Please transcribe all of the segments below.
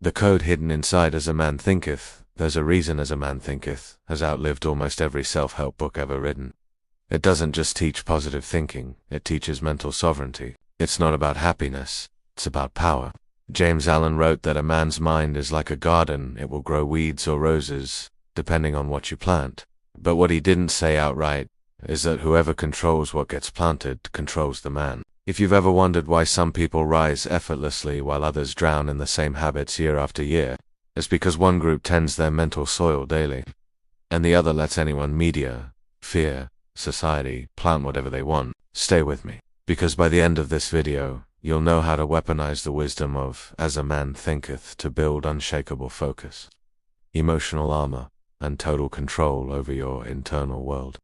The code hidden inside As a Man Thinketh, There's a Reason As a Man Thinketh, has outlived almost every self-help book ever written. It doesn't just teach positive thinking, it teaches mental sovereignty. It's not about happiness, it's about power. James Allen wrote that a man's mind is like a garden, it will grow weeds or roses, depending on what you plant. But what he didn't say outright is that whoever controls what gets planted controls the man. If you've ever wondered why some people rise effortlessly while others drown in the same habits year after year, it's because one group tends their mental soil daily, and the other lets anyone, media, fear, society, plant whatever they want. Stay with me, because by the end of this video, you'll know how to weaponize the wisdom of As a Man Thinketh to build unshakable focus, emotional armor, and total control over your internal world.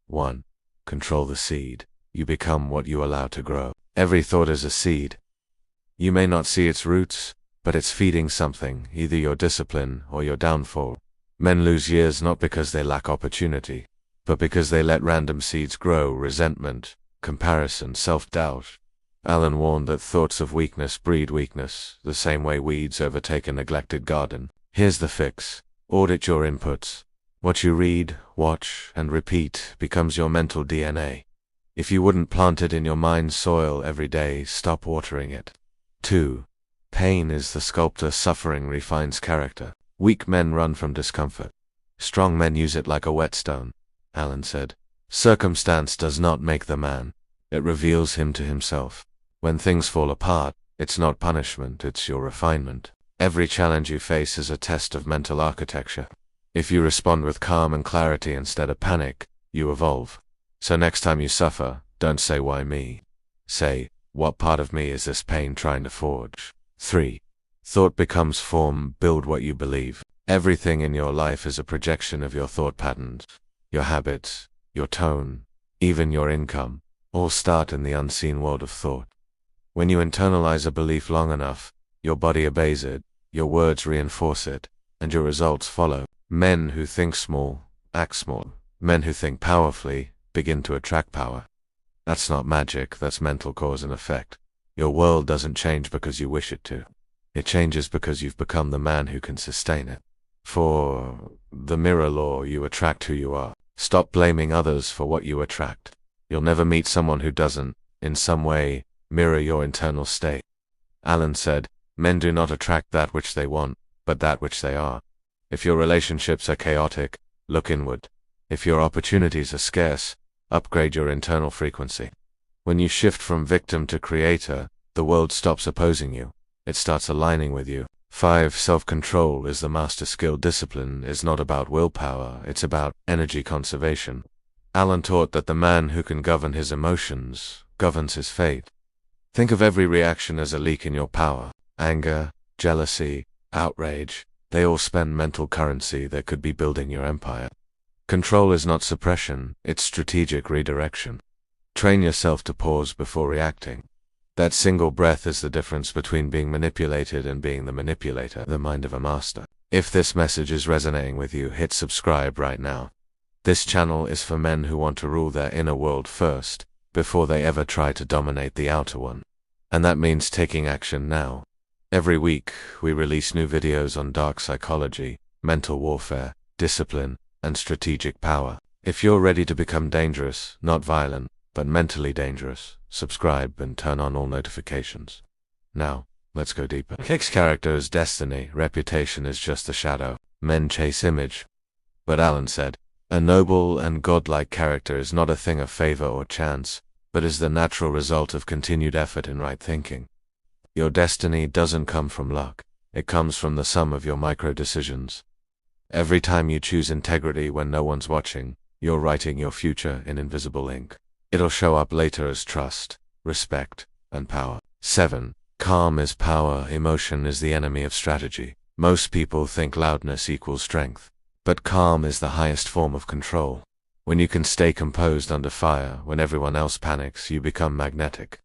1. Control the seed. You become what you allow to grow. Every thought is a seed. You may not see its roots, but it's feeding something, either your discipline or your downfall. Men lose years not because they lack opportunity, but because they let random seeds grow: resentment, comparison, self-doubt. Allen warned that thoughts of weakness breed weakness, the same way weeds overtake a neglected garden. Here's the fix. Audit your inputs. What you read, watch, and repeat becomes your mental DNA. If you wouldn't plant it in your mind's soil every day, stop watering it. 2. Pain is the sculptor. Suffering refines character. Weak men run from discomfort. Strong men use it like a whetstone. Allen said, "Circumstance does not make the man. It reveals him to himself. When things fall apart, it's not punishment, it's your refinement. Every challenge you face is a test of mental architecture. If you respond with calm and clarity instead of panic, you evolve. So next time you suffer, don't say, why me? Say, what part of me is this pain trying to forge?" 3. Thought becomes form. Build what you believe. Everything in your life is a projection of your thought patterns. Your habits, your tone, even your income, all start in the unseen world of thought. When you internalize a belief long enough, your body obeys it, your words reinforce it, and your results follow. Men who think small, act small. Men who think powerfully, begin to attract power. That's not magic, that's mental cause and effect. Your world doesn't change because you wish it to. It changes because you've become the man who can sustain it. 4. The mirror law. You attract who you are. Stop blaming others for what you attract. You'll never meet someone who doesn't, in some way, mirror your internal state. Allen said, "Men do not attract that which they want, but that which they are." If your relationships are chaotic, look inward. If your opportunities are scarce, upgrade your internal frequency. When you shift from victim to creator, the world stops opposing you. It starts aligning with you. 5. Self-control is the master skill. Discipline is not about willpower, it's about energy conservation. Allen taught that the man who can govern his emotions governs his fate. Think of every reaction as a leak in your power. Anger, jealousy, outrage, they all spend mental currency that could be building your empire. Control is not suppression, it's strategic redirection. Train yourself to pause before reacting. That single breath is the difference between being manipulated and being the manipulator, the mind of a master. If this message is resonating with you, hit subscribe right now. This channel is for men who want to rule their inner world first, before they ever try to dominate the outer one. And that means taking action now. Every week, we release new videos on dark psychology, mental warfare, discipline, and strategic power. If you're ready to become dangerous, not violent, but mentally dangerous, subscribe and turn on all notifications. Now, let's go deeper. Kick's character is destiny, reputation is just a shadow. Men chase image. But Allen said, a noble and godlike character is not a thing of favor or chance, but is the natural result of continued effort in right thinking. Your destiny doesn't come from luck, it comes from the sum of your micro-decisions. Every time you choose integrity when no one's watching, you're writing your future in invisible ink. It'll show up later as trust, respect, and power. 7. Calm is power. Emotion is the enemy of strategy. Most people think loudness equals strength, but calm is the highest form of control. When you can stay composed under fire, when everyone else panics, you become magnetic.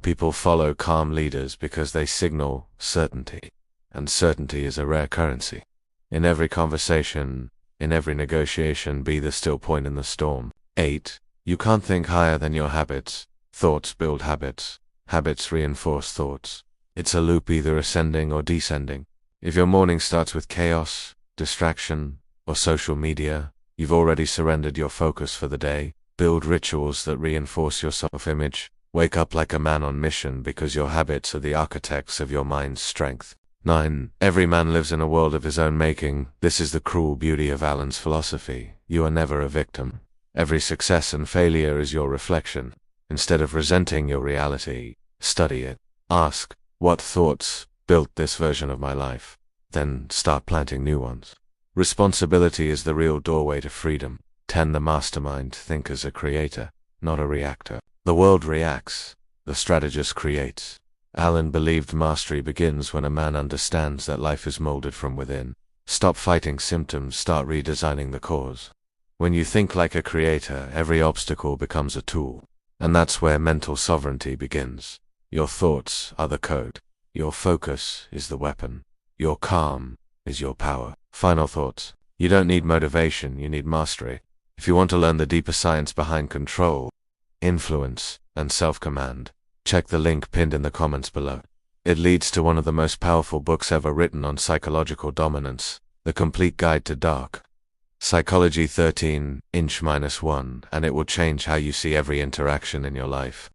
People follow calm leaders because they signal certainty, and certainty is a rare currency. In every conversation, in every negotiation, be the still point in the storm. 8. You can't think higher than your habits. Thoughts build habits. Habits reinforce thoughts. It's a loop, either ascending or descending. If your morning starts with chaos, distraction, or social media, you've already surrendered your focus for the day. Build rituals that reinforce your self-image. Wake up like a man on mission because your habits are the architects of your mind's strength. 9. Every man lives in a world of his own making. This is the cruel beauty of Alan's philosophy. You are never a victim. Every success and failure is your reflection. Instead of resenting your reality, study it. Ask, what thoughts built this version of my life? Then start planting new ones. Responsibility is the real doorway to freedom. 10. The mastermind thinkers a creator, not a reactor. The world reacts. The strategist creates. Alan believed mastery begins when a man understands that life is molded from within. Stop fighting symptoms, start redesigning the cause. When you think like a creator, every obstacle becomes a tool. And that's where mental sovereignty begins. Your thoughts are the code. Your focus is the weapon. Your calm is your power. Final thoughts. You don't need motivation, you need mastery. If you want to learn the deeper science behind control, influence, and self-command, check the link pinned in the comments below. It leads to one of the most powerful books ever written on psychological dominance, The Complete Guide to Dark Psychology 13, Inch -1, and it will change how you see every interaction in your life.